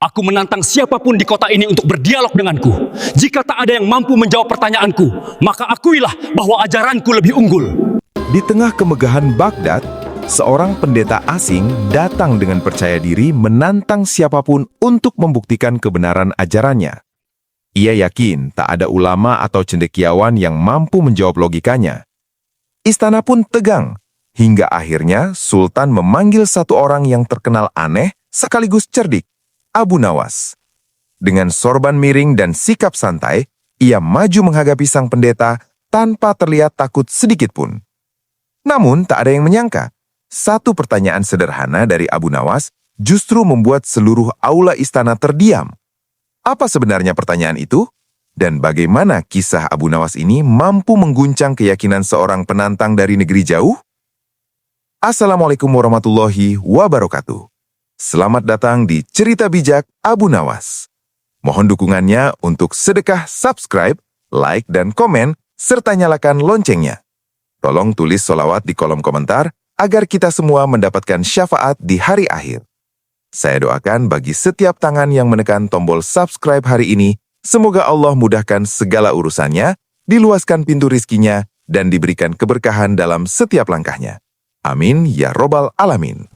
Aku menantang siapapun di kota ini untuk berdialog denganku. Jika tak ada yang mampu menjawab pertanyaanku, maka akuilah bahwa ajaranku lebih unggul. Di tengah kemegahan Baghdad, seorang pendeta asing datang dengan percaya diri menantang siapapun untuk membuktikan kebenaran ajarannya. Ia yakin tak ada ulama atau cendekiawan yang mampu menjawab logikanya. Istana pun tegang, hingga akhirnya Sultan memanggil satu orang yang terkenal aneh sekaligus cerdik, Abu Nawas. Dengan sorban miring dan sikap santai, ia maju menghadapi sang pendeta tanpa terlihat takut sedikit pun. Namun tak ada yang menyangka, satu pertanyaan sederhana dari Abu Nawas justru membuat seluruh aula istana terdiam. Apa sebenarnya pertanyaan itu? Dan bagaimana kisah Abu Nawas ini mampu mengguncang keyakinan seorang penantang dari negeri jauh? Assalamualaikum warahmatullahi wabarakatuh. Selamat datang di Cerita Bijak Abu Nawas. Mohon dukungannya untuk sedekah subscribe, like, dan komen, serta nyalakan loncengnya. Tolong tulis sholawat di kolom komentar agar kita semua mendapatkan syafaat di hari akhir. Saya doakan bagi setiap tangan yang menekan tombol subscribe hari ini, semoga Allah mudahkan segala urusannya, diluaskan pintu rizkinya, dan diberikan keberkahan dalam setiap langkahnya. Amin ya robbal alamin.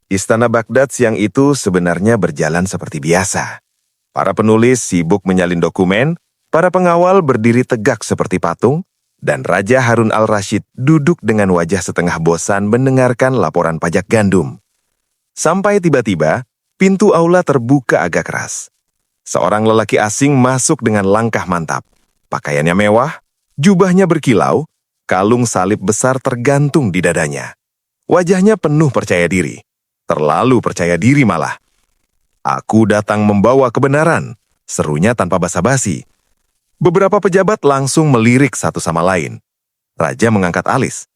Istana Baghdad siang itu sebenarnya berjalan seperti biasa. Para penulis sibuk menyalin dokumen, para pengawal berdiri tegak seperti patung, dan Raja Harun al-Rashid duduk dengan wajah setengah bosan mendengarkan laporan pajak gandum. Sampai tiba-tiba, pintu aula terbuka agak keras. Seorang lelaki asing masuk dengan langkah mantap. Pakaiannya mewah, jubahnya berkilau, kalung salib besar tergantung di dadanya. Wajahnya penuh percaya diri. Terlalu percaya diri malah. Aku datang membawa kebenaran, serunya tanpa basa-basi. Beberapa pejabat langsung melirik satu sama lain. Raja mengangkat alis.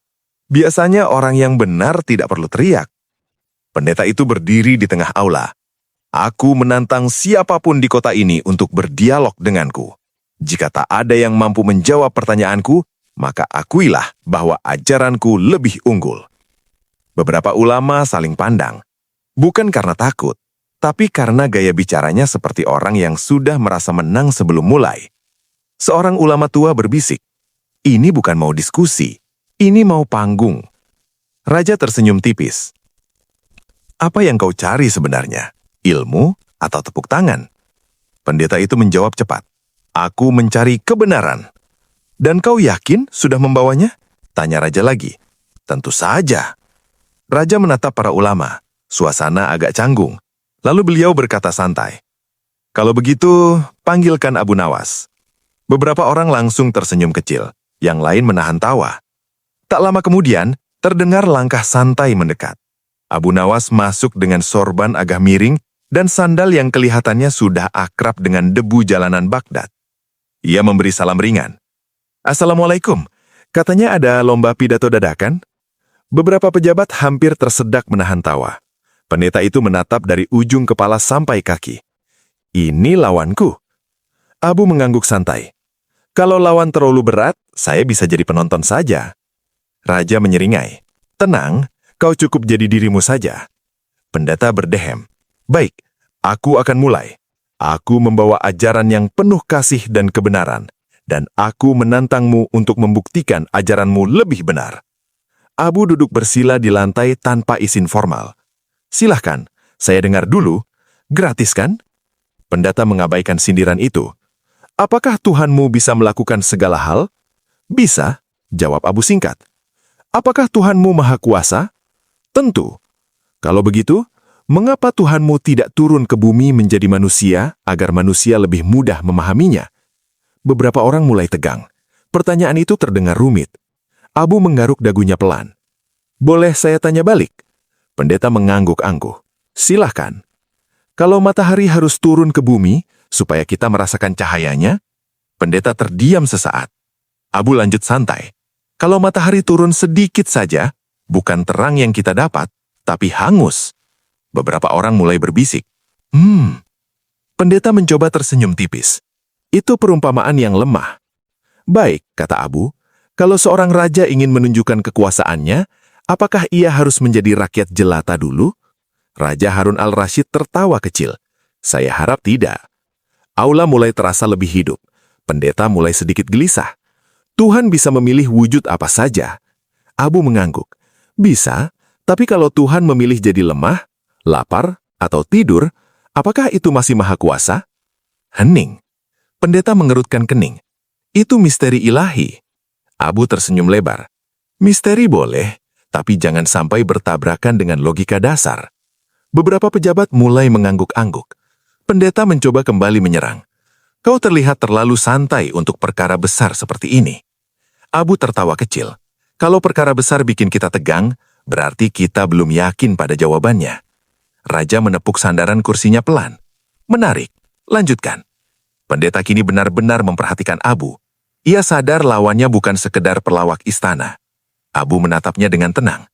Biasanya orang yang benar tidak perlu teriak. Pendeta itu berdiri di tengah aula. Aku menantang siapapun di kota ini untuk berdialog denganku. Jika tak ada yang mampu menjawab pertanyaanku, maka akuilah bahwa ajaranku lebih unggul. Beberapa ulama saling pandang, bukan karena takut, tapi karena gaya bicaranya seperti orang yang sudah merasa menang sebelum mulai. Seorang ulama tua berbisik, ini bukan mau diskusi, ini mau panggung. Raja tersenyum tipis. Apa yang kau cari sebenarnya? Ilmu atau tepuk tangan? Pendeta itu menjawab cepat, aku mencari kebenaran. Dan kau yakin sudah membawanya? Tanya raja lagi. Tentu saja. Raja menatap para ulama, suasana agak canggung. Lalu beliau berkata santai, kalau begitu, panggilkan Abu Nawas. Beberapa orang langsung tersenyum kecil, yang lain menahan tawa. Tak lama kemudian, terdengar langkah santai mendekat. Abu Nawas masuk dengan sorban agak miring dan sandal yang kelihatannya sudah akrab dengan debu jalanan Baghdad. Ia memberi salam ringan. Assalamualaikum, katanya ada lomba pidato dadakan? Beberapa pejabat hampir tersedak menahan tawa. Pendeta itu menatap dari ujung kepala sampai kaki. Ini lawanku. Abu mengangguk santai. Kalau lawan terlalu berat, saya bisa jadi penonton saja. Raja menyeringai. Tenang, kau cukup jadi dirimu saja. Pendeta berdehem. Baik, aku akan mulai. Aku membawa ajaran yang penuh kasih dan kebenaran. Dan aku menantangmu untuk membuktikan ajaranmu lebih benar. Abu duduk bersila di lantai tanpa izin formal. Silahkan, saya dengar dulu. Gratis kan? Pendeta mengabaikan sindiran itu. Apakah Tuhanmu bisa melakukan segala hal? Bisa, jawab Abu singkat. Apakah Tuhanmu maha kuasa? Tentu. Kalau begitu, mengapa Tuhanmu tidak turun ke bumi menjadi manusia agar manusia lebih mudah memahaminya? Beberapa orang mulai tegang. Pertanyaan itu terdengar rumit. Abu menggaruk dagunya pelan. Boleh saya tanya balik? Pendeta mengangguk-angguh. Silahkan. Kalau matahari harus turun ke bumi supaya kita merasakan cahayanya, pendeta terdiam sesaat. Abu lanjut santai. Kalau matahari turun sedikit saja, bukan terang yang kita dapat, tapi hangus. Beberapa orang mulai berbisik. Pendeta mencoba tersenyum tipis. Itu perumpamaan yang lemah. Baik, kata Abu. Kalau seorang raja ingin menunjukkan kekuasaannya, apakah ia harus menjadi rakyat jelata dulu? Raja Harun al-Rashid tertawa kecil. Saya harap tidak. Aula mulai terasa lebih hidup. Pendeta mulai sedikit gelisah. Tuhan bisa memilih wujud apa saja. Abu mengangguk. Bisa, tapi kalau Tuhan memilih jadi lemah, lapar, atau tidur, apakah itu masih maha kuasa? Hening. Pendeta mengerutkan kening. Itu misteri ilahi. Abu tersenyum lebar. Misteri boleh, tapi jangan sampai bertabrakan dengan logika dasar. Beberapa pejabat mulai mengangguk-angguk. Pendeta mencoba kembali menyerang. Kau terlihat terlalu santai untuk perkara besar seperti ini. Abu tertawa kecil. Kalau perkara besar bikin kita tegang, berarti kita belum yakin pada jawabannya. Raja menepuk sandaran kursinya pelan. Menarik. Lanjutkan. Pendeta kini benar-benar memperhatikan Abu. Ia sadar lawannya bukan sekedar pelawak istana. Abu menatapnya dengan tenang.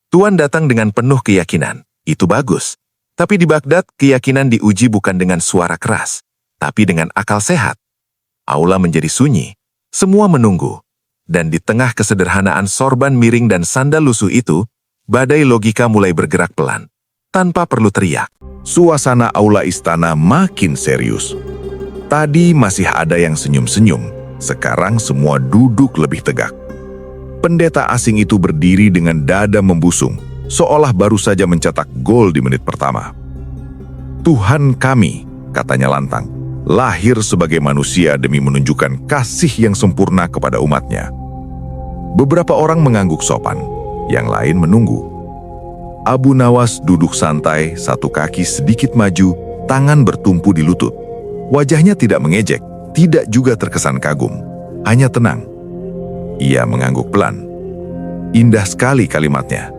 Tuan datang dengan penuh keyakinan. Itu bagus. Tapi di Baghdad, keyakinan diuji bukan dengan suara keras, tapi dengan akal sehat. Aula menjadi sunyi. Semua menunggu. Dan di tengah kesederhanaan sorban miring dan sandal lusuh itu, badai logika mulai bergerak pelan, tanpa perlu teriak. Suasana aula istana makin serius. Tadi masih ada yang senyum-senyum. Sekarang semua duduk lebih tegak. Pendeta asing itu berdiri dengan dada membusung, seolah baru saja mencetak gol di menit pertama. Tuhan kami, katanya lantang, lahir sebagai manusia demi menunjukkan kasih yang sempurna kepada umatnya. Beberapa orang mengangguk sopan, yang lain menunggu. Abu Nawas duduk santai, satu kaki sedikit maju, tangan bertumpu di lutut. Wajahnya tidak mengejek, tidak juga terkesan kagum, hanya tenang. Ia mengangguk pelan. Indah sekali kalimatnya.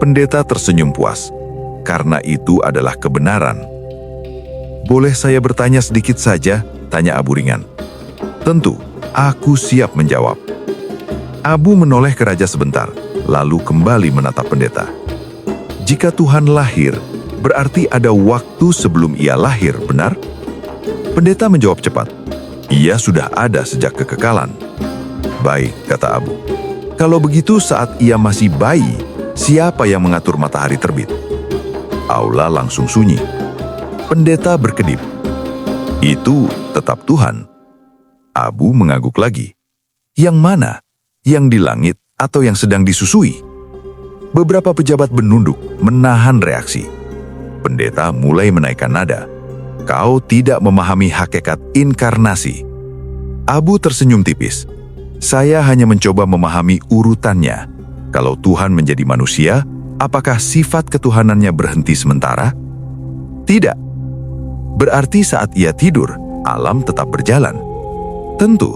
Pendeta tersenyum puas, karena itu adalah kebenaran. Boleh saya bertanya sedikit saja? Tanya Abu ringan. Tentu, aku siap menjawab. Abu menoleh ke raja sebentar, lalu kembali menatap pendeta. Jika Tuhan lahir, berarti ada waktu sebelum ia lahir, benar? Pendeta menjawab cepat. Ia sudah ada sejak kekekalan. Baik, kata Abu. Kalau begitu saat ia masih bayi, siapa yang mengatur matahari terbit? Aula langsung sunyi. Pendeta berkedip. Itu tetap Tuhan. Abu mengangguk lagi. Yang mana? Yang di langit atau yang sedang disusui? Beberapa pejabat menunduk, menahan reaksi. Pendeta mulai menaikkan nada. Kau tidak memahami hakikat inkarnasi. Abu tersenyum tipis. Saya hanya mencoba memahami urutannya. Kalau Tuhan menjadi manusia, apakah sifat ketuhanannya berhenti sementara? Tidak. Berarti saat ia tidur, alam tetap berjalan. Tentu.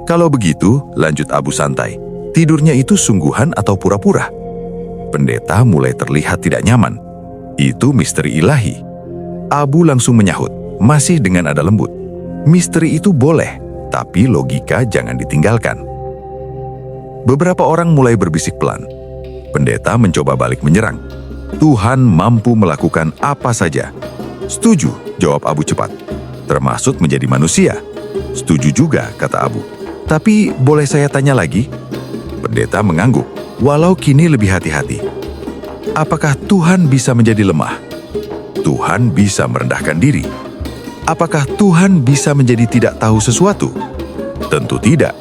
Kalau begitu, lanjut Abu santai, tidurnya itu sungguhan atau pura-pura? Pendeta mulai terlihat tidak nyaman. Itu misteri ilahi. Abu langsung menyahut, masih dengan nada lembut. Misteri itu boleh, tapi logika jangan ditinggalkan. Beberapa orang mulai berbisik pelan. Pendeta mencoba balik menyerang. Tuhan mampu melakukan apa saja. Setuju, jawab Abu cepat. Termasuk menjadi manusia. Setuju juga, kata Abu. Tapi boleh saya tanya lagi? Pendeta mengangguk, walau kini lebih hati-hati. Apakah Tuhan bisa menjadi lemah? Tuhan bisa merendahkan diri. Apakah Tuhan bisa menjadi tidak tahu sesuatu? Tentu tidak.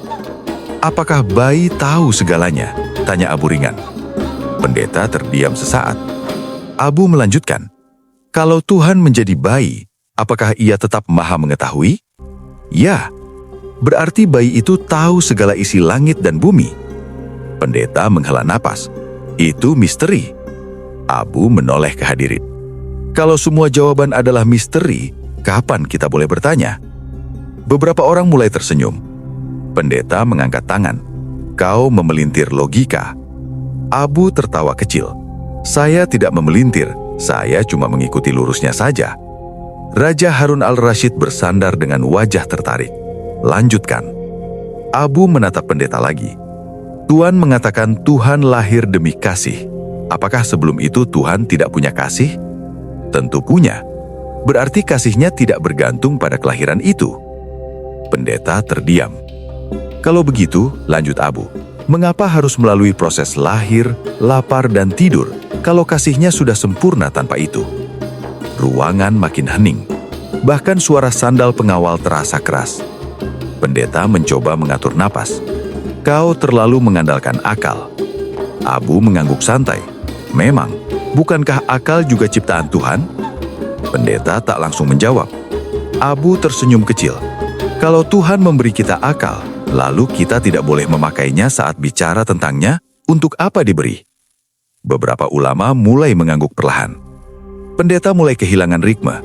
Apakah bayi tahu segalanya? Tanya Abu ringan. Pendeta terdiam sesaat. Abu melanjutkan. Kalau Tuhan menjadi bayi, apakah ia tetap maha mengetahui? Ya. Berarti bayi itu tahu segala isi langit dan bumi. Pendeta menghela napas. Itu misteri. Abu menoleh ke hadirin. Kalau semua jawaban adalah misteri, kapan kita boleh bertanya? Beberapa orang mulai tersenyum. Pendeta mengangkat tangan. Kau memelintir logika. Abu tertawa kecil. Saya tidak memelintir, saya cuma mengikuti lurusnya saja. Raja Harun al-Rashid bersandar dengan wajah tertarik. Lanjutkan. Abu menatap pendeta lagi. Tuan mengatakan Tuhan lahir demi kasih. Apakah sebelum itu Tuhan tidak punya kasih? Tentu punya. Berarti kasihnya tidak bergantung pada kelahiran itu. Pendeta terdiam. Kalau begitu, lanjut Abu, mengapa harus melalui proses lahir, lapar, dan tidur kalau kasihnya sudah sempurna tanpa itu? Ruangan makin hening. Bahkan suara sandal pengawal terasa keras. Pendeta mencoba mengatur napas. Kau terlalu mengandalkan akal. Abu mengangguk santai. Memang, bukankah akal juga ciptaan Tuhan? Pendeta tak langsung menjawab. Abu tersenyum kecil. Kalau Tuhan memberi kita akal, lalu kita tidak boleh memakainya saat bicara tentangnya, untuk apa diberi? Beberapa ulama mulai mengangguk perlahan. Pendeta mulai kehilangan ritme.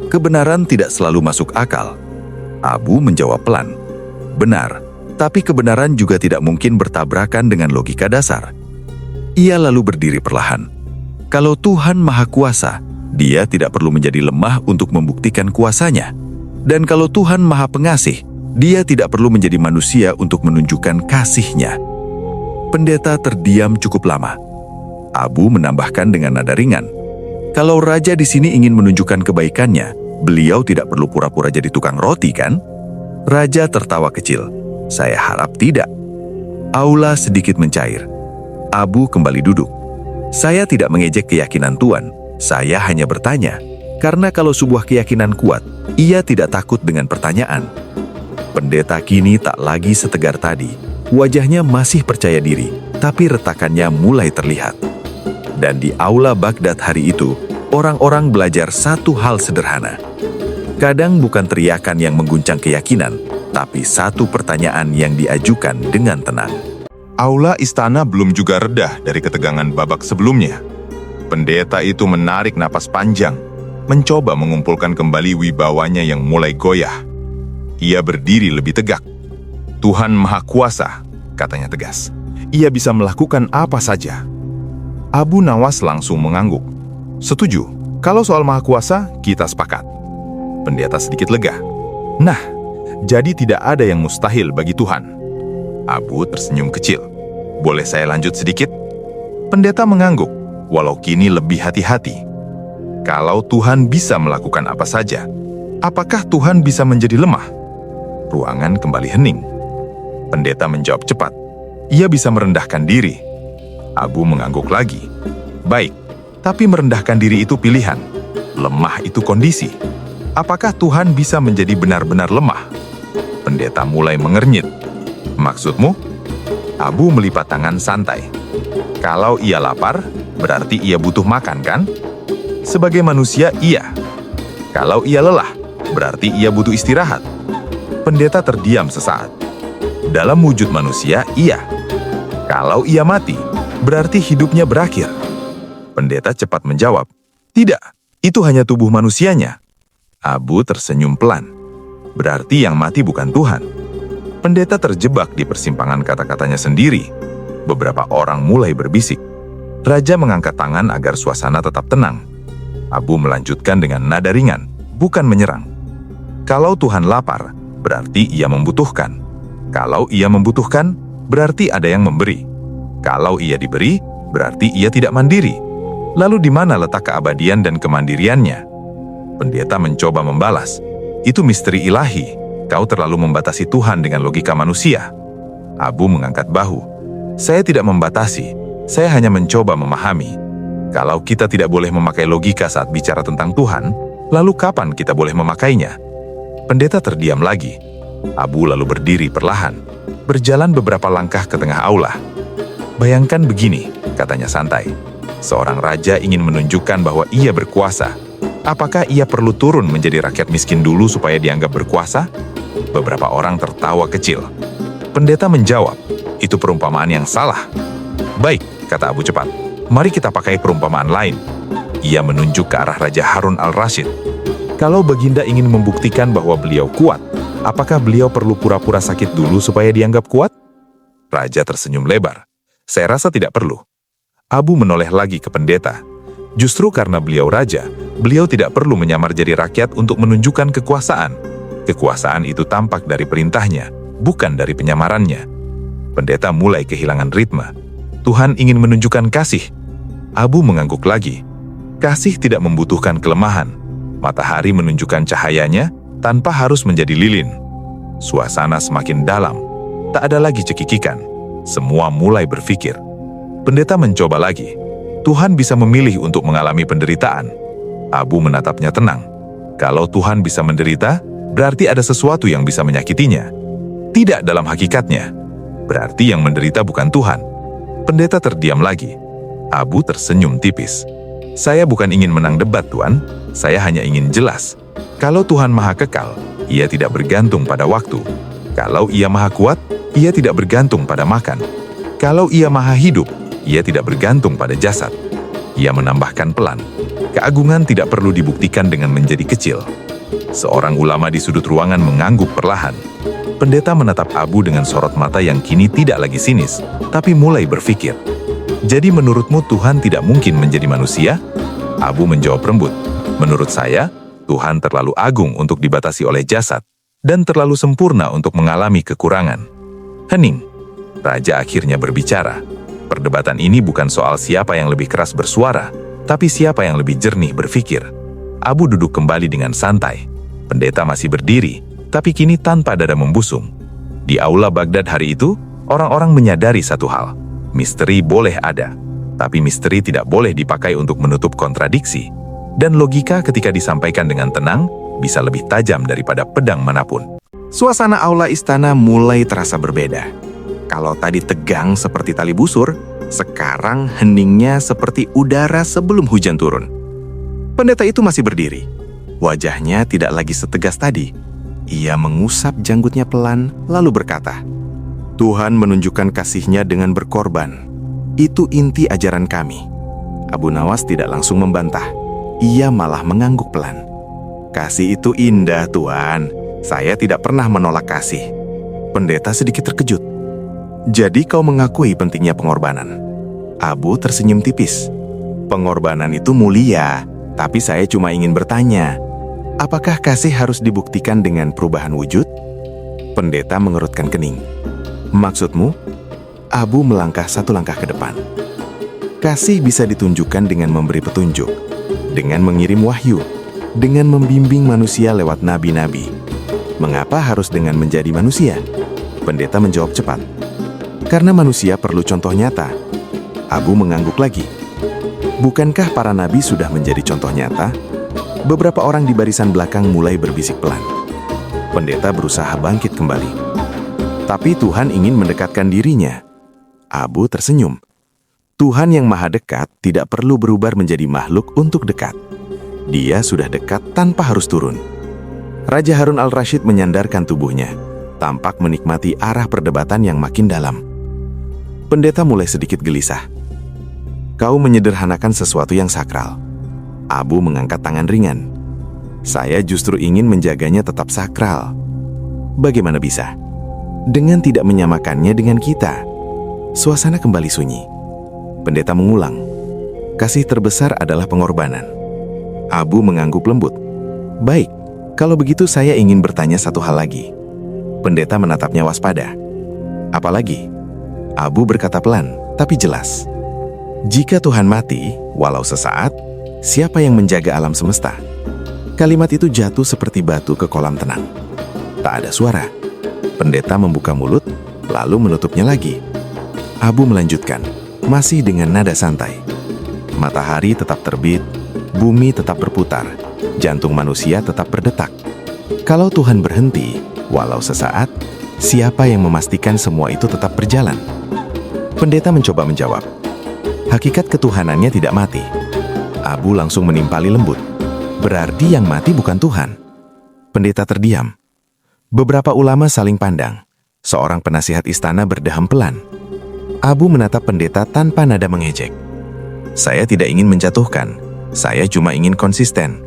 Kebenaran tidak selalu masuk akal. Abu menjawab pelan. Benar, tapi kebenaran juga tidak mungkin bertabrakan dengan logika dasar. Ia lalu berdiri perlahan. Kalau Tuhan Maha Kuasa, Dia tidak perlu menjadi lemah untuk membuktikan kuasanya. Dan kalau Tuhan Maha Pengasih, Dia tidak perlu menjadi manusia untuk menunjukkan kasih-Nya. Pendeta terdiam cukup lama. Abu menambahkan dengan nada ringan. Kalau raja di sini ingin menunjukkan kebaikannya, beliau tidak perlu pura-pura jadi tukang roti, kan? Raja tertawa kecil. Saya harap tidak. Aula sedikit mencair. Abu kembali duduk. Saya tidak mengejek keyakinan Tuan. Saya hanya bertanya. Karena kalau sebuah keyakinan kuat, ia tidak takut dengan pertanyaan. Pendeta kini tak lagi setegar tadi. Wajahnya masih percaya diri, tapi retakannya mulai terlihat. Dan di aula Baghdad hari itu, orang-orang belajar satu hal sederhana. Kadang bukan teriakan yang mengguncang keyakinan, tapi satu pertanyaan yang diajukan dengan tenang. Aula istana belum juga reda dari ketegangan babak sebelumnya. Pendeta itu menarik napas panjang, mencoba mengumpulkan kembali wibawanya yang mulai goyah. Ia berdiri lebih tegak. Tuhan Maha Kuasa, katanya tegas. Ia bisa melakukan apa saja. Abu Nawas langsung mengangguk. Setuju, kalau soal Maha Kuasa, kita sepakat. Pendeta sedikit lega. Nah, jadi tidak ada yang mustahil bagi Tuhan. Abu tersenyum kecil. Boleh saya lanjut sedikit? Pendeta mengangguk, walau kini lebih hati-hati. Kalau Tuhan bisa melakukan apa saja, apakah Tuhan bisa menjadi lemah? Ruangan kembali hening. Pendeta menjawab cepat. Ia bisa merendahkan diri. Abu mengangguk lagi. Baik, tapi merendahkan diri itu pilihan. Lemah itu kondisi. Apakah Tuhan bisa menjadi benar-benar lemah? Pendeta mulai mengernyit. Maksudmu? Abu melipat tangan santai. Kalau ia lapar, berarti ia butuh makan, kan? Sebagai manusia, iya. Kalau ia lelah, berarti ia butuh istirahat. Pendeta terdiam sesaat. Dalam wujud manusia, iya. Kalau ia mati, berarti hidupnya berakhir. Pendeta cepat menjawab, tidak, itu hanya tubuh manusianya. Abu tersenyum pelan. Berarti yang mati bukan Tuhan. Pendeta terjebak di persimpangan kata-katanya sendiri. Beberapa orang mulai berbisik. Raja mengangkat tangan agar suasana tetap tenang. Abu melanjutkan dengan nada ringan, bukan menyerang. Kalau Tuhan lapar, berarti ia membutuhkan. Kalau ia membutuhkan, berarti ada yang memberi. Kalau ia diberi, berarti ia tidak mandiri. Lalu di mana letak keabadian dan kemandiriannya? Pendeta mencoba membalas. Itu misteri ilahi. Kau terlalu membatasi Tuhan dengan logika manusia. Abu mengangkat bahu. Saya tidak membatasi. Saya hanya mencoba memahami. Kalau kita tidak boleh memakai logika saat bicara tentang Tuhan, lalu kapan kita boleh memakainya? Pendeta terdiam lagi. Abu lalu berdiri perlahan, berjalan beberapa langkah ke tengah aula. Bayangkan begini, katanya santai. Seorang raja ingin menunjukkan bahwa ia berkuasa. Apakah ia perlu turun menjadi rakyat miskin dulu supaya dianggap berkuasa? Beberapa orang tertawa kecil. Pendeta menjawab, itu perumpamaan yang salah. Baik, kata Abu cepat. Mari kita pakai perumpamaan lain. Ia menunjuk ke arah Raja Harun al-Rasyid. Kalau Baginda ingin membuktikan bahwa beliau kuat, apakah beliau perlu pura-pura sakit dulu supaya dianggap kuat? Raja tersenyum lebar. Saya rasa tidak perlu. Abu menoleh lagi ke pendeta. Justru karena beliau raja, beliau tidak perlu menyamar jadi rakyat untuk menunjukkan kekuasaan. Kekuasaan itu tampak dari perintahnya, bukan dari penyamarannya. Pendeta mulai kehilangan ritme. Tuhan ingin menunjukkan kasih. Abu mengangguk lagi. Kasih tidak membutuhkan kelemahan. Matahari menunjukkan cahayanya tanpa harus menjadi lilin. Suasana semakin dalam. Tak ada lagi cekikikan. Semua mulai berpikir. Pendeta mencoba lagi. Tuhan bisa memilih untuk mengalami penderitaan. Abu menatapnya tenang. Kalau Tuhan bisa menderita, berarti ada sesuatu yang bisa menyakitinya. Tidak dalam hakikatnya. Berarti yang menderita bukan Tuhan. Pendeta terdiam lagi. Abu tersenyum tipis. Saya bukan ingin menang debat, Tuan. Saya hanya ingin jelas. Kalau Tuhan Maha Kekal, Ia tidak bergantung pada waktu. Kalau Ia Maha Kuat, Ia tidak bergantung pada makan. Kalau Ia Maha Hidup, Ia tidak bergantung pada jasad. Ia menambahkan pelan. Keagungan tidak perlu dibuktikan dengan menjadi kecil. Seorang ulama di sudut ruangan mengangguk perlahan. Pendeta menatap Abu dengan sorot mata yang kini tidak lagi sinis, tapi mulai berpikir. Jadi menurutmu Tuhan tidak mungkin menjadi manusia? Abu menjawab lembut. Menurut saya, Tuhan terlalu agung untuk dibatasi oleh jasad, dan terlalu sempurna untuk mengalami kekurangan. Hening. Raja akhirnya berbicara. Perdebatan ini bukan soal siapa yang lebih keras bersuara, tapi siapa yang lebih jernih berpikir. Abu duduk kembali dengan santai. Pendeta masih berdiri, tapi kini tanpa dada membusung. Di aula Baghdad hari itu, orang-orang menyadari satu hal. Misteri boleh ada, tapi misteri tidak boleh dipakai untuk menutup kontradiksi. Dan logika ketika disampaikan dengan tenang, bisa lebih tajam daripada pedang manapun. Suasana aula istana mulai terasa berbeda. Kalau tadi tegang seperti tali busur, sekarang heningnya seperti udara sebelum hujan turun. Pendeta itu masih berdiri. Wajahnya tidak lagi setegas tadi. Ia mengusap janggutnya pelan, lalu berkata, Tuhan menunjukkan kasih-Nya dengan berkorban. Itu inti ajaran kami. Abu Nawas tidak langsung membantah. Ia malah mengangguk pelan. Kasih itu indah, Tuan. Saya tidak pernah menolak kasih. Pendeta sedikit terkejut. Jadi kau mengakui pentingnya pengorbanan? Abu tersenyum tipis. Pengorbanan itu mulia, tapi saya cuma ingin bertanya, apakah kasih harus dibuktikan dengan perubahan wujud? Pendeta mengerutkan kening. Maksudmu? Abu melangkah satu langkah ke depan. Kasih bisa ditunjukkan dengan memberi petunjuk, dengan mengirim wahyu, dengan membimbing manusia lewat nabi-nabi. Mengapa harus dengan menjadi manusia? Pendeta menjawab cepat. Karena manusia perlu contoh nyata. Abu mengangguk lagi. Bukankah para nabi sudah menjadi contoh nyata? Beberapa orang di barisan belakang mulai berbisik pelan. Pendeta berusaha bangkit kembali. Tapi Tuhan ingin mendekatkan dirinya. Abu tersenyum. Tuhan yang maha dekat tidak perlu berubah menjadi makhluk untuk dekat. Dia sudah dekat tanpa harus turun. Raja Harun al-Rashid menyandarkan tubuhnya, tampak menikmati arah perdebatan yang makin dalam. Pendeta mulai sedikit gelisah. Kau menyederhanakan sesuatu yang sakral. Abu mengangkat tangan ringan. Saya justru ingin menjaganya tetap sakral. Bagaimana bisa? Dengan tidak menyamakannya dengan kita. Suasana kembali sunyi. Pendeta mengulang. Kasih terbesar adalah pengorbanan. Abu mengangguk lembut. Baik, kalau begitu saya ingin bertanya satu hal lagi. Pendeta menatapnya waspada. Apalagi? Abu berkata pelan, tapi jelas. Jika Tuhan mati, walau sesaat, siapa yang menjaga alam semesta? Kalimat itu jatuh seperti batu ke kolam tenang. Tak ada suara. Pendeta membuka mulut, lalu menutupnya lagi. Abu melanjutkan, masih dengan nada santai. Matahari tetap terbit, bumi tetap berputar, jantung manusia tetap berdetak. Kalau Tuhan berhenti, walau sesaat, siapa yang memastikan semua itu tetap berjalan? Pendeta mencoba menjawab. Hakikat ketuhanannya tidak mati. Abu langsung menimpali lembut. Berarti yang mati bukan Tuhan. Pendeta terdiam. Beberapa ulama saling pandang. Seorang penasihat istana berdeham pelan. Abu menatap pendeta tanpa nada mengejek. Saya tidak ingin menjatuhkan. Saya cuma ingin konsisten.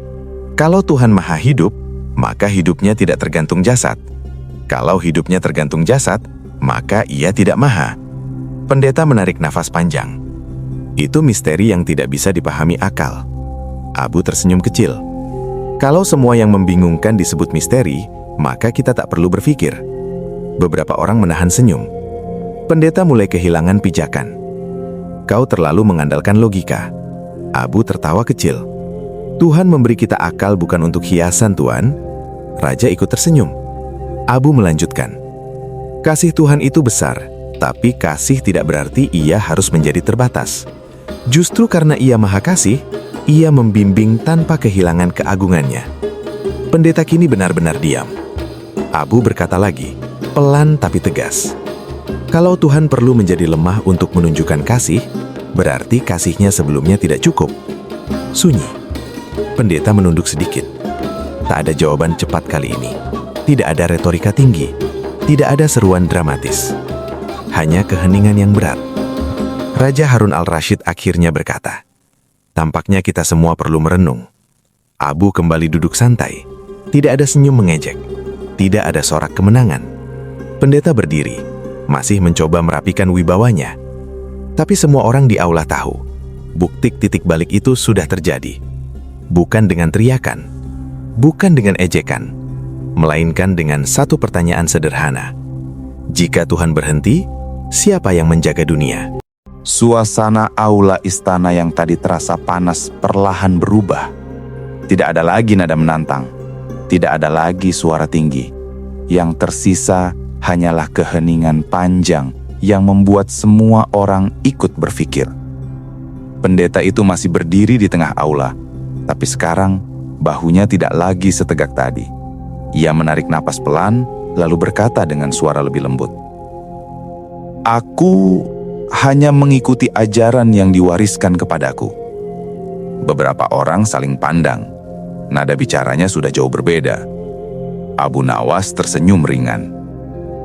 Kalau Tuhan maha hidup, maka hidupnya tidak tergantung jasad. Kalau hidupnya tergantung jasad, maka ia tidak maha. Pendeta menarik nafas panjang. Itu misteri yang tidak bisa dipahami akal. Abu tersenyum kecil. Kalau semua yang membingungkan disebut misteri, maka kita tak perlu berpikir. Beberapa orang menahan senyum. Pendeta mulai kehilangan pijakan. Kau terlalu mengandalkan logika. Abu tertawa kecil. Tuhan memberi kita akal bukan untuk hiasan, Tuan. Raja ikut tersenyum. Abu melanjutkan. Kasih Tuhan itu besar, tapi kasih tidak berarti ia harus menjadi terbatas. Justru karena ia maha kasih, Ia membimbing tanpa kehilangan keagungannya. Pendeta kini benar-benar diam. Abu berkata lagi, pelan tapi tegas. Kalau Tuhan perlu menjadi lemah untuk menunjukkan kasih, berarti kasihnya sebelumnya tidak cukup. Sunyi. Pendeta menunduk sedikit. Tak ada jawaban cepat kali ini. Tidak ada retorika tinggi. Tidak ada seruan dramatis. Hanya keheningan yang berat. Raja Harun al-Rashid akhirnya berkata, tampaknya kita semua perlu merenung. Abu kembali duduk santai. Tidak ada senyum mengejek. Tidak ada sorak kemenangan. Pendeta berdiri, masih mencoba merapikan wibawanya. Tapi semua orang di aula tahu, bukti titik balik itu sudah terjadi. Bukan dengan teriakan, bukan dengan ejekan, melainkan dengan satu pertanyaan sederhana. Jika Tuhan berhenti, siapa yang menjaga dunia? Suasana aula istana yang tadi terasa panas perlahan berubah. Tidak ada lagi nada menantang, tidak ada lagi suara tinggi. Yang tersisa hanyalah keheningan panjang yang membuat semua orang ikut berpikir. Pendeta itu masih berdiri di tengah aula, tapi sekarang bahunya tidak lagi setegak tadi. Ia menarik napas pelan, lalu berkata dengan suara lebih lembut, "Aku hanya mengikuti ajaran yang diwariskan kepadaku." Beberapa orang saling pandang. Nada bicaranya sudah jauh berbeda. Abu Nawas tersenyum ringan.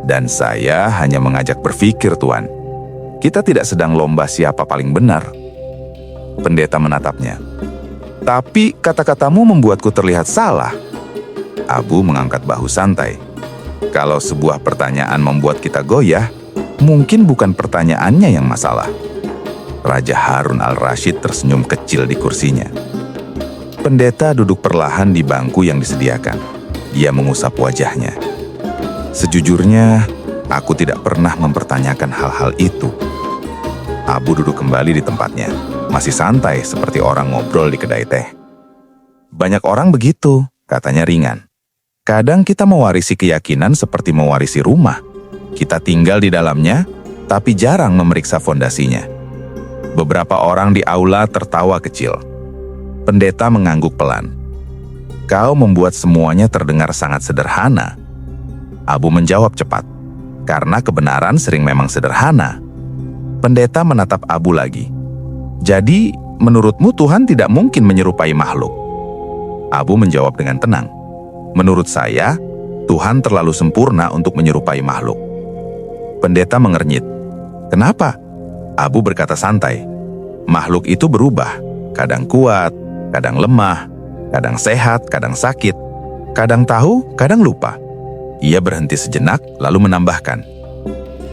"Dan saya hanya mengajak berpikir, Tuan. Kita tidak sedang lomba siapa paling benar." Pendeta menatapnya. "Tapi kata-katamu membuatku terlihat salah." Abu mengangkat bahu santai. "Kalau sebuah pertanyaan membuat kita goyah, mungkin bukan pertanyaannya yang masalah." Raja Harun al-Rashid tersenyum kecil di kursinya. Pendeta duduk perlahan di bangku yang disediakan. Dia mengusap wajahnya. "Sejujurnya, aku tidak pernah mempertanyakan hal-hal itu." Abu duduk kembali di tempatnya, masih santai seperti orang ngobrol di kedai teh. "Banyak orang begitu," katanya ringan. "Kadang kita mewarisi keyakinan seperti mewarisi rumah. Kita tinggal di dalamnya, tapi jarang memeriksa fondasinya." Beberapa orang di aula tertawa kecil. Pendeta mengangguk pelan. "Kau membuat semuanya terdengar sangat sederhana." Abu menjawab cepat, "Karena kebenaran sering memang sederhana." Pendeta menatap Abu lagi. "Jadi, menurutmu Tuhan tidak mungkin menyerupai makhluk?" Abu menjawab dengan tenang, "Menurut saya, Tuhan terlalu sempurna untuk menyerupai makhluk." Pendeta mengernyit. "Kenapa?" Abu berkata santai, "Makhluk itu berubah, kadang kuat, kadang lemah, kadang sehat, kadang sakit, kadang tahu, kadang lupa." Ia berhenti sejenak, lalu menambahkan,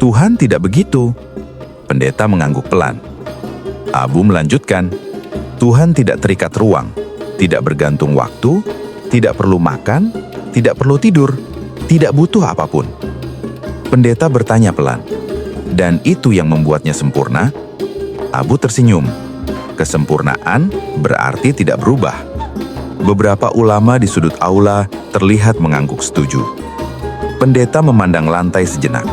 "Tuhan tidak begitu." Pendeta mengangguk pelan. Abu melanjutkan, "Tuhan tidak terikat ruang, tidak bergantung waktu, tidak perlu makan, tidak perlu tidur, tidak butuh apapun." Pendeta bertanya pelan, "Dan itu yang membuatnya sempurna?" Abu tersenyum. "Kesempurnaan berarti tidak berubah." Beberapa ulama di sudut aula terlihat mengangguk setuju. Pendeta memandang lantai sejenak.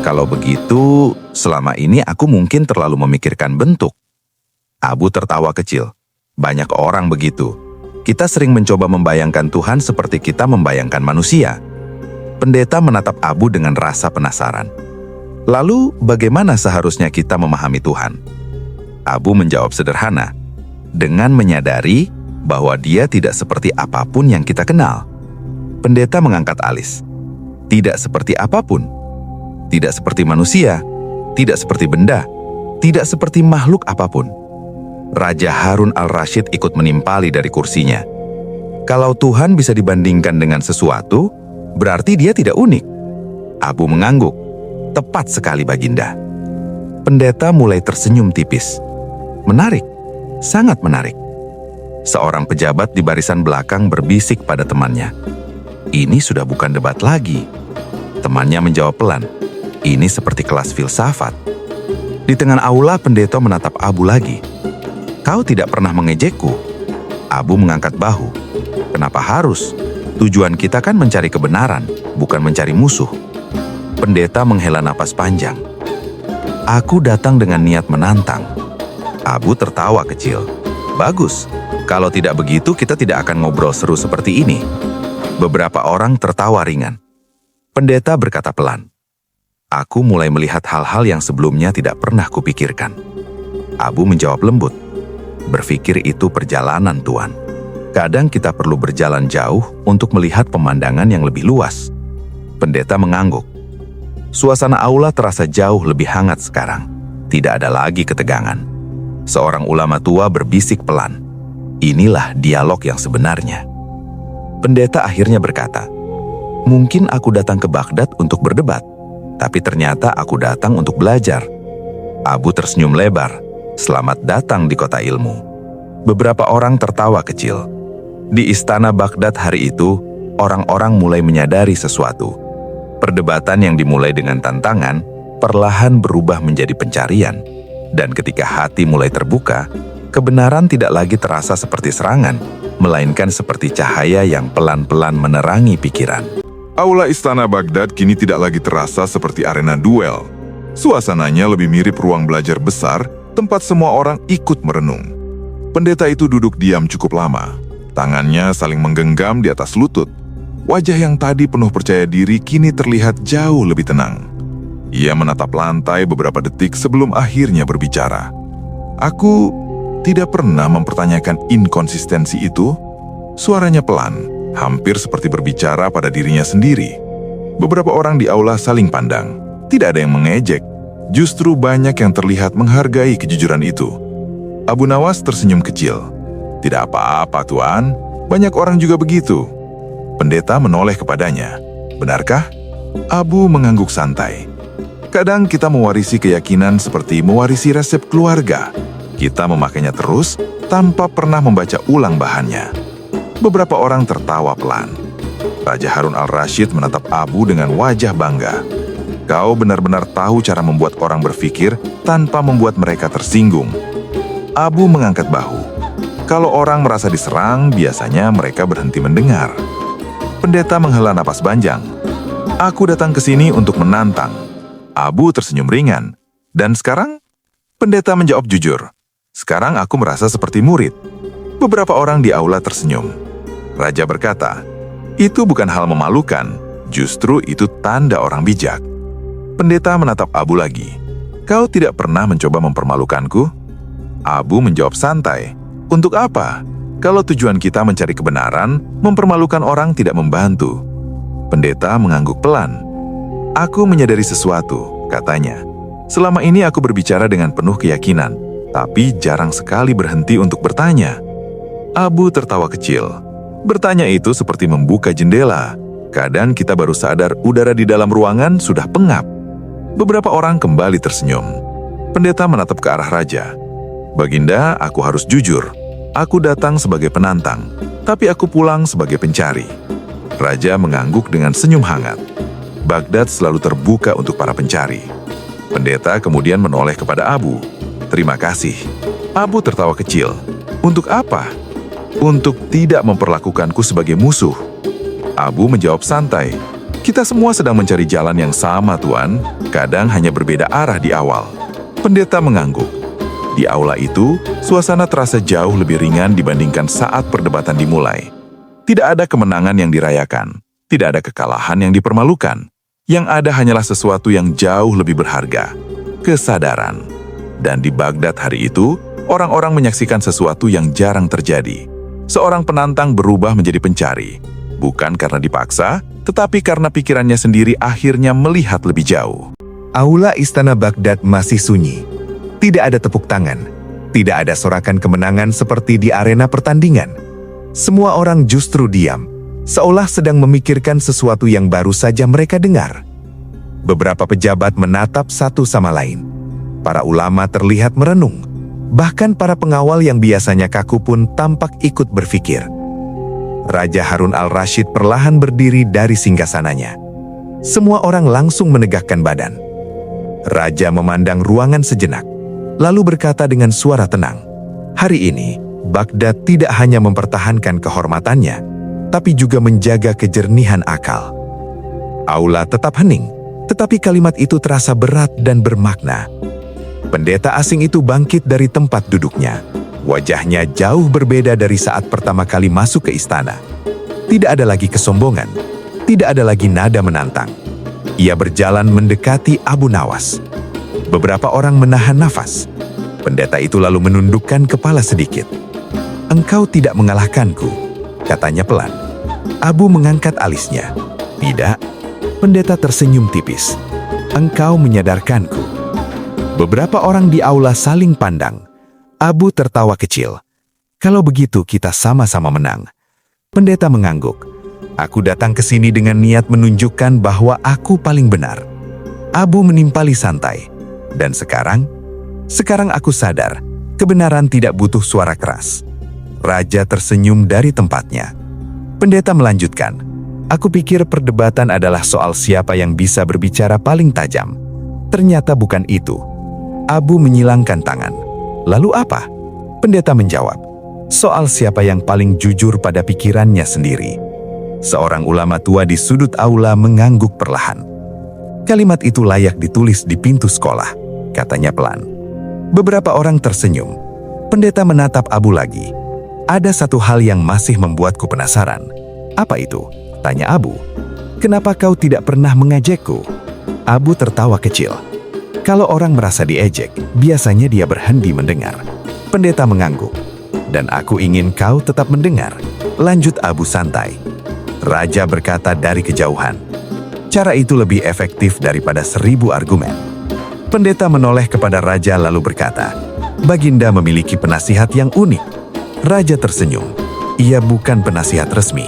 "Kalau begitu, selama ini aku mungkin terlalu memikirkan bentuk." Abu tertawa kecil. "Banyak orang begitu. Kita sering mencoba membayangkan Tuhan seperti kita membayangkan manusia." Pendeta menatap Abu dengan rasa penasaran. "Lalu, bagaimana seharusnya kita memahami Tuhan?" Abu menjawab sederhana, dengan menyadari bahwa dia tidak seperti apapun yang kita kenal. Pendeta mengangkat alis. Tidak seperti apapun. Tidak seperti manusia. Tidak seperti benda. Tidak seperti makhluk apapun. Raja Harun al-Rashid ikut menimpali dari kursinya. "Kalau Tuhan bisa dibandingkan dengan sesuatu, berarti dia tidak unik." Abu mengangguk. "Tepat sekali, Baginda." Pendeta mulai tersenyum tipis. "Menarik, sangat menarik." Seorang pejabat di barisan belakang berbisik pada temannya. "Ini sudah bukan debat lagi." Temannya menjawab pelan, "Ini seperti kelas filsafat." Di tengah aula, pendeta menatap Abu lagi. "Kau tidak pernah mengejekku." Abu mengangkat bahu. "Kenapa harus? Tujuan kita kan mencari kebenaran, bukan mencari musuh." Pendeta menghela napas panjang. "Aku datang dengan niat menantang." Abu tertawa kecil. Bagus, kalau tidak begitu kita tidak akan ngobrol seru seperti ini. Beberapa orang tertawa ringan. Pendeta berkata pelan, "Aku mulai melihat hal-hal yang sebelumnya tidak pernah kupikirkan." Abu menjawab lembut, "Berpikir itu perjalanan, Tuan. Kadang kita perlu berjalan jauh untuk melihat pemandangan yang lebih luas." Pendeta mengangguk. Suasana aula terasa jauh lebih hangat sekarang. Tidak ada lagi ketegangan. Seorang ulama tua berbisik pelan. Inilah dialog yang sebenarnya. Pendeta akhirnya berkata, "Mungkin aku datang ke Baghdad untuk berdebat, tapi ternyata aku datang untuk belajar." Abu tersenyum lebar. "Selamat datang di kota ilmu." Beberapa orang tertawa kecil. Di istana Baghdad hari itu, orang-orang mulai menyadari sesuatu. Perdebatan yang dimulai dengan tantangan, perlahan berubah menjadi pencarian. Dan ketika hati mulai terbuka, kebenaran tidak lagi terasa seperti serangan, melainkan seperti cahaya yang pelan-pelan menerangi pikiran. Aula Istana Baghdad kini tidak lagi terasa seperti arena duel. Suasananya lebih mirip ruang belajar besar, tempat semua orang ikut merenung. Pendeta itu duduk diam cukup lama. Tangannya saling menggenggam di atas lutut. Wajah yang tadi penuh percaya diri kini terlihat jauh lebih tenang. Ia menatap lantai beberapa detik sebelum akhirnya berbicara. "Aku tidak pernah mempertanyakan inkonsistensi itu." Suaranya pelan, hampir seperti berbicara pada dirinya sendiri. Beberapa orang di aula saling pandang. Tidak ada yang mengejek. Justru banyak yang terlihat menghargai kejujuran itu. Abu Nawas tersenyum kecil. "Tidak apa-apa, Tuan. Banyak orang juga begitu." Pendeta menoleh kepadanya. "Benarkah?" Abu mengangguk santai. "Kadang kita mewarisi keyakinan seperti mewarisi resep keluarga. Kita memakainya terus tanpa pernah membaca ulang bahannya." Beberapa orang tertawa pelan. Raja Harun al-Rashid menatap Abu dengan wajah bangga. "Kau benar-benar tahu cara membuat orang berpikir tanpa membuat mereka tersinggung." Abu mengangkat bahu. Kalau orang merasa diserang, biasanya mereka berhenti mendengar. Pendeta menghela napas panjang. "Aku datang ke sini untuk menantang." Abu tersenyum ringan. "Dan sekarang?" Pendeta menjawab jujur. "Sekarang aku merasa seperti murid." Beberapa orang di aula tersenyum. Raja berkata, "Itu bukan hal memalukan, justru itu tanda orang bijak." Pendeta menatap Abu lagi. "Kau tidak pernah mencoba mempermalukanku?" Abu menjawab santai. "Untuk apa? Kalau tujuan kita mencari kebenaran, mempermalukan orang tidak membantu." Pendeta mengangguk pelan. "Aku menyadari sesuatu," katanya. "Selama ini aku berbicara dengan penuh keyakinan, tapi jarang sekali berhenti untuk bertanya." Abu tertawa kecil. "Bertanya itu seperti membuka jendela. Kadang kita baru sadar udara di dalam ruangan sudah pengap." Beberapa orang kembali tersenyum. Pendeta menatap ke arah raja. "Baginda, aku harus jujur. Aku datang sebagai penantang, tapi aku pulang sebagai pencari." Raja mengangguk dengan senyum hangat. Baghdad selalu terbuka untuk para pencari. Pendeta kemudian menoleh kepada Abu. "Terima kasih." Abu tertawa kecil. "Untuk apa?" "Untuk tidak memperlakukanku sebagai musuh." Abu menjawab santai. "Kita semua sedang mencari jalan yang sama, Tuan. Kadang hanya berbeda arah di awal." Pendeta mengangguk. Di aula itu, suasana terasa jauh lebih ringan dibandingkan saat perdebatan dimulai. Tidak ada kemenangan yang dirayakan. Tidak ada kekalahan yang dipermalukan. Yang ada hanyalah sesuatu yang jauh lebih berharga. Kesadaran. Dan di Baghdad hari itu, orang-orang menyaksikan sesuatu yang jarang terjadi. Seorang penantang berubah menjadi pencari. Bukan karena dipaksa, tetapi karena pikirannya sendiri akhirnya melihat lebih jauh. Aula istana Baghdad masih sunyi. Tidak ada tepuk tangan. Tidak ada sorakan kemenangan seperti di arena pertandingan. Semua orang justru diam, seolah sedang memikirkan sesuatu yang baru saja mereka dengar. Beberapa pejabat menatap satu sama lain. Para ulama terlihat merenung. Bahkan para pengawal yang biasanya kaku pun tampak ikut berpikir. Raja Harun al-Rashid perlahan berdiri dari singgasananya. Semua orang langsung menegakkan badan. Raja memandang ruangan sejenak, lalu berkata dengan suara tenang, "Hari ini, Baghdad tidak hanya mempertahankan kehormatannya, tapi juga menjaga kejernihan akal." Aula tetap hening, tetapi kalimat itu terasa berat dan bermakna. Pendeta asing itu bangkit dari tempat duduknya. Wajahnya jauh berbeda dari saat pertama kali masuk ke istana. Tidak ada lagi kesombongan, tidak ada lagi nada menantang. Ia berjalan mendekati Abu Nawas. Beberapa orang menahan nafas. Pendeta itu lalu menundukkan kepala sedikit. "Engkau tidak mengalahkanku," katanya pelan. Abu mengangkat alisnya. "Tidak." Pendeta tersenyum tipis. "Engkau menyadarkanku." Beberapa orang di aula saling pandang. Abu tertawa kecil. "Kalau begitu kita sama-sama menang." Pendeta mengangguk. "Aku datang ke sini dengan niat menunjukkan bahwa aku paling benar." Abu menimpali santai. "Dan sekarang aku sadar, kebenaran tidak butuh suara keras." Raja tersenyum dari tempatnya. Pendeta melanjutkan, "Aku pikir perdebatan adalah soal siapa yang bisa berbicara paling tajam. Ternyata bukan itu." Abu menyilangkan tangan. "Lalu apa?" Pendeta menjawab, "Soal siapa yang paling jujur pada pikirannya sendiri." Seorang ulama tua di sudut aula mengangguk perlahan. "Kalimat itu layak ditulis di pintu sekolah," katanya pelan. Beberapa orang tersenyum. Pendeta menatap Abu lagi. "Ada satu hal yang masih membuatku penasaran." "Apa itu?" tanya Abu. "Kenapa kau tidak pernah mengejekku?" Abu tertawa kecil. "Kalau orang merasa diejek, biasanya dia berhenti mendengar." Pendeta mengangguk. "Dan aku ingin kau tetap mendengar," lanjut Abu santai. Raja berkata dari kejauhan, "Cara itu lebih efektif daripada 1000 argumen." Pendeta menoleh kepada raja lalu berkata, "Baginda memiliki penasihat yang unik." Raja tersenyum. "Ia bukan penasihat resmi."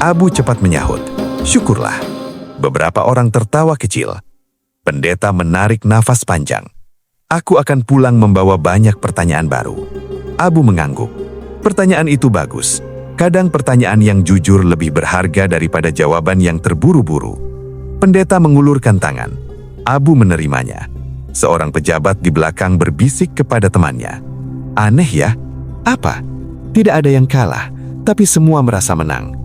Abu cepat menyahut, "Syukurlah." Beberapa orang tertawa kecil. Pendeta menarik nafas panjang. "Aku akan pulang membawa banyak pertanyaan baru." Abu mengangguk. "Pertanyaan itu bagus. Kadang pertanyaan yang jujur lebih berharga daripada jawaban yang terburu-buru." Pendeta mengulurkan tangan. Abu menerimanya. Seorang pejabat di belakang berbisik kepada temannya, "Aneh ya? Apa?" "Tidak ada yang kalah, tapi semua merasa menang."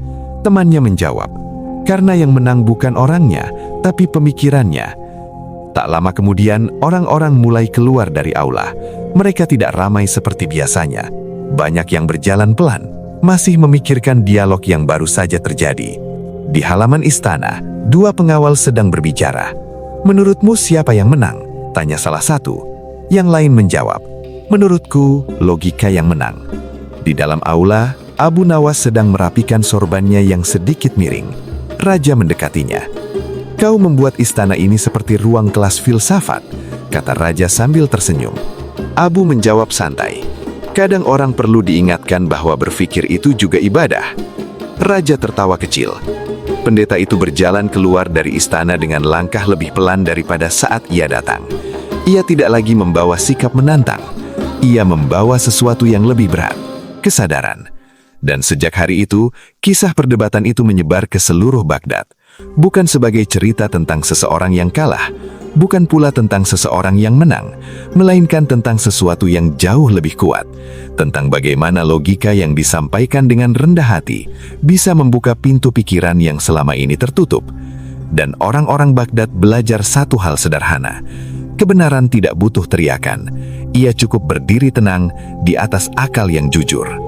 Temannya menjawab, "Karena yang menang bukan orangnya, tapi pemikirannya." Tak lama kemudian, orang-orang mulai keluar dari aula. Mereka tidak ramai seperti biasanya. Banyak yang berjalan pelan, masih memikirkan dialog yang baru saja terjadi. Di halaman istana, 2 pengawal sedang berbicara. "Menurutmu siapa yang menang?" tanya salah satu. Yang lain menjawab, "Menurutku, logika yang menang." Di dalam aula, Abu Nawas sedang merapikan sorbannya yang sedikit miring. Raja mendekatinya. "Kau membuat istana ini seperti ruang kelas filsafat," kata raja sambil tersenyum. Abu menjawab santai, "Kadang orang perlu diingatkan bahwa berpikir itu juga ibadah." Raja tertawa kecil. Pendeta itu berjalan keluar dari istana dengan langkah lebih pelan daripada saat ia datang. Ia tidak lagi membawa sikap menantang. Ia membawa sesuatu yang lebih berat, kesadaran. Dan sejak hari itu, kisah perdebatan itu menyebar ke seluruh Baghdad. Bukan sebagai cerita tentang seseorang yang kalah, bukan pula tentang seseorang yang menang, melainkan tentang sesuatu yang jauh lebih kuat, tentang bagaimana logika yang disampaikan dengan rendah hati bisa membuka pintu pikiran yang selama ini tertutup. Dan orang-orang Baghdad belajar satu hal sederhana, kebenaran tidak butuh teriakan, ia cukup berdiri tenang di atas akal yang jujur.